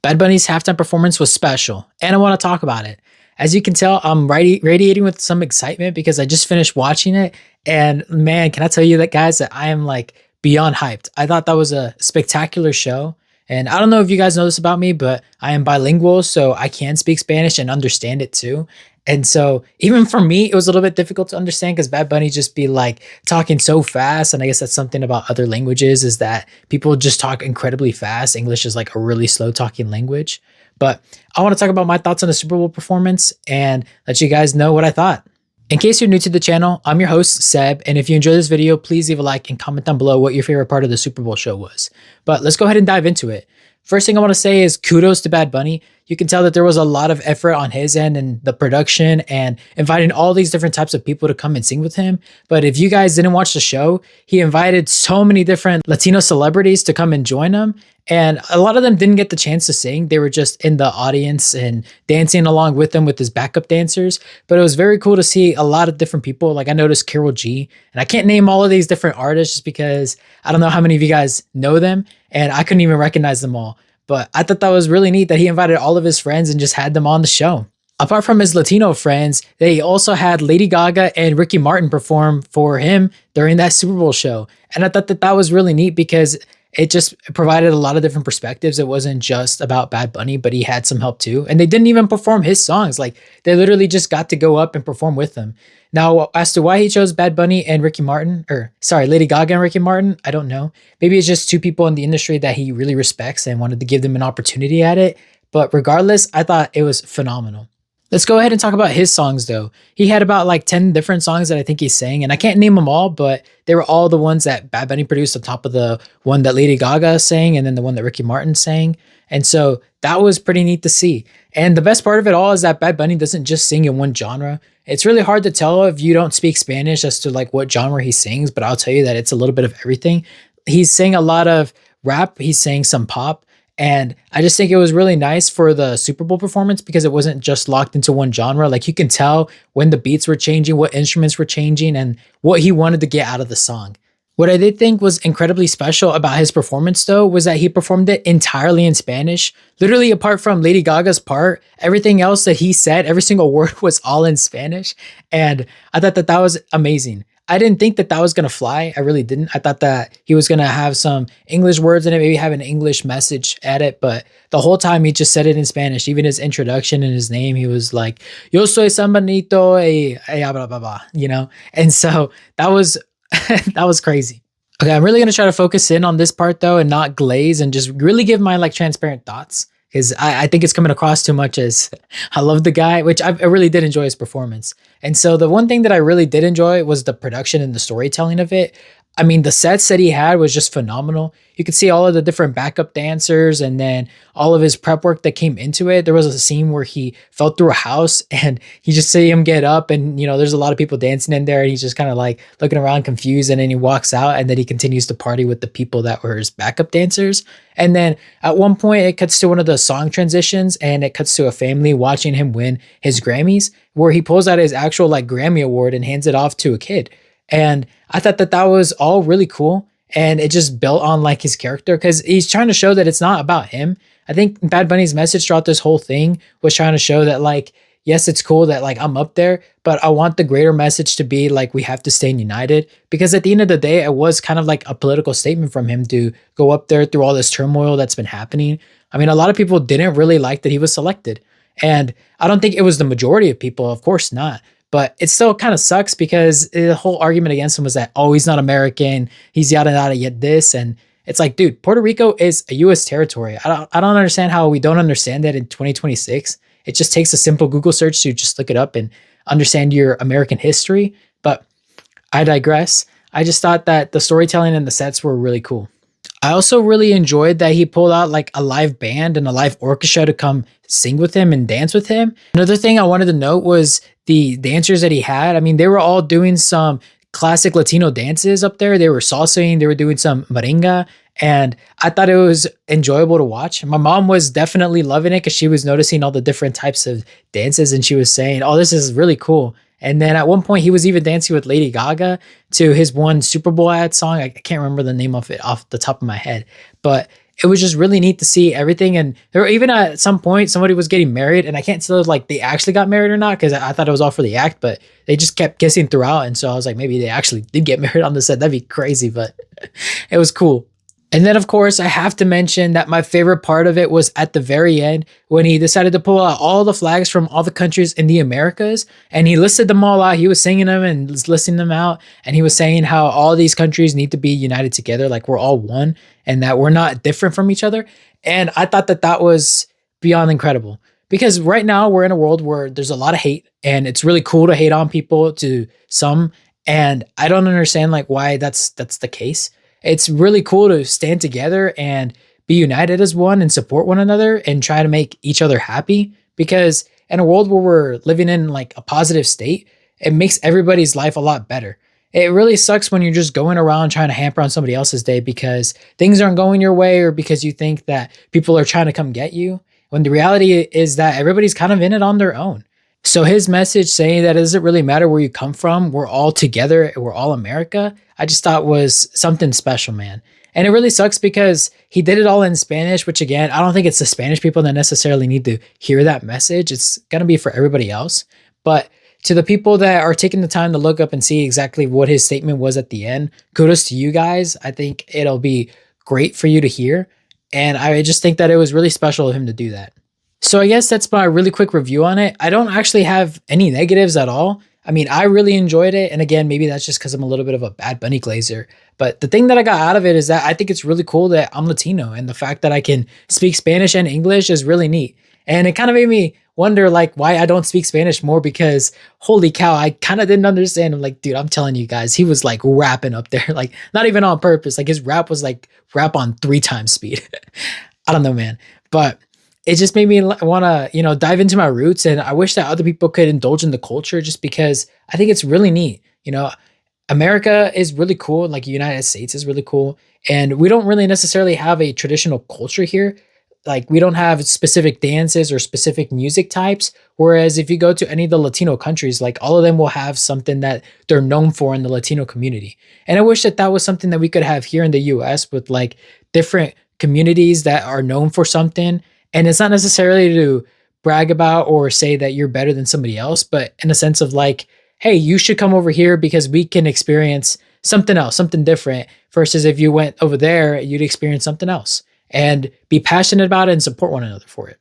Bad Bunny's halftime performance was special, and I want to talk about it. As you can tell, I'm radiating with some excitement because I just finished watching it. And man, can I tell you that, guys, that I am like beyond hyped. I thought that was a spectacular show. And I don't know if you guys know this about me, but I am bilingual, so I can speak Spanish and understand it too. And so even for me, it was a little bit difficult to understand because Bad Bunny just be like talking so fast. And I guess that's something about other languages is that people just talk incredibly fast. English is like a really slow talking language. But I want to talk about my thoughts on the Super Bowl performance and let you guys know what I thought. In case you're new to the channel, I'm your host, Seb, and if you enjoyed this video, please leave a like and comment down below what your favorite part of the Super Bowl show was. But let's go ahead and dive into it. First thing I want to say is kudos to Bad Bunny. You can tell that there was a lot of effort on his end and the production and inviting all these different types of people to come and sing with him. But if you guys didn't watch the show, he invited so many different Latino celebrities to come and join him. And a lot of them didn't get the chance to sing. They were just in the audience and dancing along with him with his backup dancers. But it was very cool to see a lot of different people. Like I noticed Carol G. And I can't name all of these different artists just because I don't know how many of you guys know them. And I couldn't even recognize them all. But I thought that was really neat that he invited all of his friends and just had them on the show. Apart from his Latino friends, they also had Lady Gaga and Ricky Martin perform for him during that Super Bowl show. And I thought that that was really neat because it just provided a lot of different perspectives. It wasn't just about Bad Bunny, but he had some help too. And they didn't even perform his songs. Like they literally just got to go up and perform with him. Now, as to why he chose Bad Bunny and Ricky Martin, Lady Gaga and Ricky Martin, I don't know. Maybe it's just two people in the industry that he really respects and wanted to give them an opportunity at it. But regardless, I thought it was phenomenal. Let's go ahead and talk about his songs though. He had about like 10 different songs that I think he sang, and I can't name them all, but they were all the ones that Bad Bunny produced on top of the one that Lady Gaga sang and then the one that Ricky Martin sang. And so that was pretty neat to see. And the best part of it all is that Bad Bunny doesn't just sing in one genre. It's really hard to tell if you don't speak Spanish as to like what genre he sings, but I'll tell you that it's a little bit of everything. He's sang a lot of rap, he's sang some pop. And I just think it was really nice for the Super Bowl performance because it wasn't just locked into one genre. Like you can tell when the beats were changing, what instruments were changing, and what he wanted to get out of the song. What I did think was incredibly special about his performance though was that he performed it entirely in Spanish. Literally apart from Lady Gaga's part, everything else that he said, every single word was all in Spanish. And I thought that that was amazing. I didn't think that that was going to fly. I really didn't. I thought that he was going to have some English words in it, maybe have an English message at it. But the whole time he just said it in Spanish. Even his introduction and his name, he was like, Yo soy San Benito, blah, blah, blah, you know? And so that was, that was crazy. Okay, I'm really going to try to focus in on this part though and not glaze and just really give my like transparent thoughts. Because I think it's coming across too much as I love the guy, which I really did enjoy his performance. And so the one thing that I really did enjoy was the production and the storytelling of it. I mean, the sets that he had was just phenomenal. You could see all of the different backup dancers and then all of his prep work that came into it. There was a scene where he fell through a house and you just see him get up and, you know, there's a lot of people dancing in there and he's just kind of like looking around confused and then he walks out and then he continues to party with the people that were his backup dancers. And then at one point it cuts to one of the song transitions and it cuts to a family watching him win his Grammys where he pulls out his actual like Grammy award and hands it off to a kid. And I thought that that was all really cool. And it just built on like his character because he's trying to show that it's not about him. I think Bad Bunny's message throughout this whole thing was trying to show that like, yes, it's cool that like I'm up there, but I want the greater message to be like, we have to stay united because at the end of the day, it was kind of like a political statement from him to go up there through all this turmoil that's been happening. I mean, a lot of people didn't really like that he was selected. And I don't think it was the majority of people, of course not. But it still kind of sucks because the whole argument against him was that, oh, he's not American, he's yada yada yet this. And it's like, dude, Puerto Rico is a US territory. I don't understand how we don't understand that in 2026. It just takes a simple Google search to just look it up and understand your American history. But I digress. I just thought that the storytelling and the sets were really cool. I also really enjoyed that he pulled out like a live band and a live orchestra to come sing with him and dance with him. Another thing I wanted to note was the dancers that he had. I mean, they were all doing some classic Latino dances up there. They were salsaing, they were doing some merengue, and I thought it was enjoyable to watch. My mom was definitely loving it because she was noticing all the different types of dances and she was saying, oh, this is really cool. And then at one point he was even dancing with Lady Gaga to his one Super Bowl ad song. I can't remember the name of it off the top of my head, but it was just really neat to see everything. And there were even at some point somebody was getting married, and I can't tell if like they actually got married or not because I thought it was all for the act, but they just kept kissing throughout. And so I was like, maybe they actually did get married on the set. That'd be crazy, but it was cool. And then, of course, I have to mention that my favorite part of it was at the very end when he decided to pull out all the flags from all the countries in the Americas, and he listed them all out. He was singing them and listing them out, and he was saying how all these countries need to be united together, like we're all one, and that we're not different from each other. And I thought that that was beyond incredible because right now we're in a world where there's a lot of hate, and it's really cool to hate on people to some, and I don't understand like why that's the case. It's really cool to stand together and be united as one and support one another and try to make each other happy, because in a world where we're living in like a positive state, it makes everybody's life a lot better. It really sucks when you're just going around trying to hamper on somebody else's day because things aren't going your way or because you think that people are trying to come get you, when the reality is that everybody's kind of in it on their own. So his message saying that it doesn't really matter where you come from, we're all together, we're all America, I just thought was something special, man. And it really sucks because he did it all in Spanish, which again, I don't think it's the Spanish people that necessarily need to hear that message. It's going to be for everybody else. But to the people that are taking the time to look up and see exactly what his statement was at the end, kudos to you guys. I think it'll be great for you to hear. And I just think that it was really special of him to do that. So I guess that's my really quick review on it. I don't actually have any negatives at all. I mean, I really enjoyed it. And again, maybe that's just because I'm a little bit of a Bad Bunny glazer. But the thing that I got out of it is that I think it's really cool that I'm Latino, and the fact that I can speak Spanish and English is really neat. And it kind of made me wonder like why I don't speak Spanish more, because holy cow, I kind of didn't understand. I'm like, dude, I'm telling you guys, he was like rapping up there, like not even on purpose. Like his rap was like rap on 3 times speed. I don't know, man. But it just made me want to, dive into my roots. And I wish that other people could indulge in the culture just because I think it's really neat. America is really cool. Like the United States is really cool. And we don't really necessarily have a traditional culture here. Like we don't have specific dances or specific music types. Whereas if you go to any of the Latino countries, like all of them will have something that they're known for in the Latino community. And I wish that that was something that we could have here in the US with like different communities that are known for something. And it's not necessarily to brag about or say that you're better than somebody else, but in a sense of like, hey, you should come over here because we can experience something else, something different, versus if you went over there, you'd experience something else, and be passionate about it and support one another for it.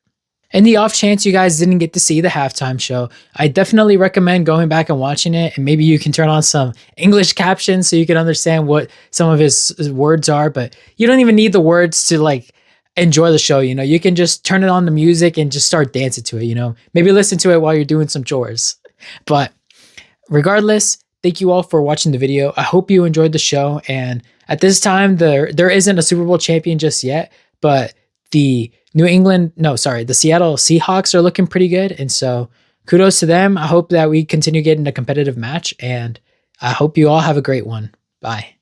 In the off chance you guys didn't get to see the halftime show, I definitely recommend going back and watching it, and maybe you can turn on some English captions so you can understand what some of his words are, but you don't even need the words to like enjoy the show. You can just turn it on the music and just start dancing to it. Maybe listen to it while you're doing some chores. But regardless, thank you all for watching the video. I hope you enjoyed the show. And at this time, there isn't a Super Bowl champion just yet, but the Seattle Seahawks are looking pretty good. And so kudos to them. I hope that we continue getting a competitive match, and I hope you all have a great one. Bye.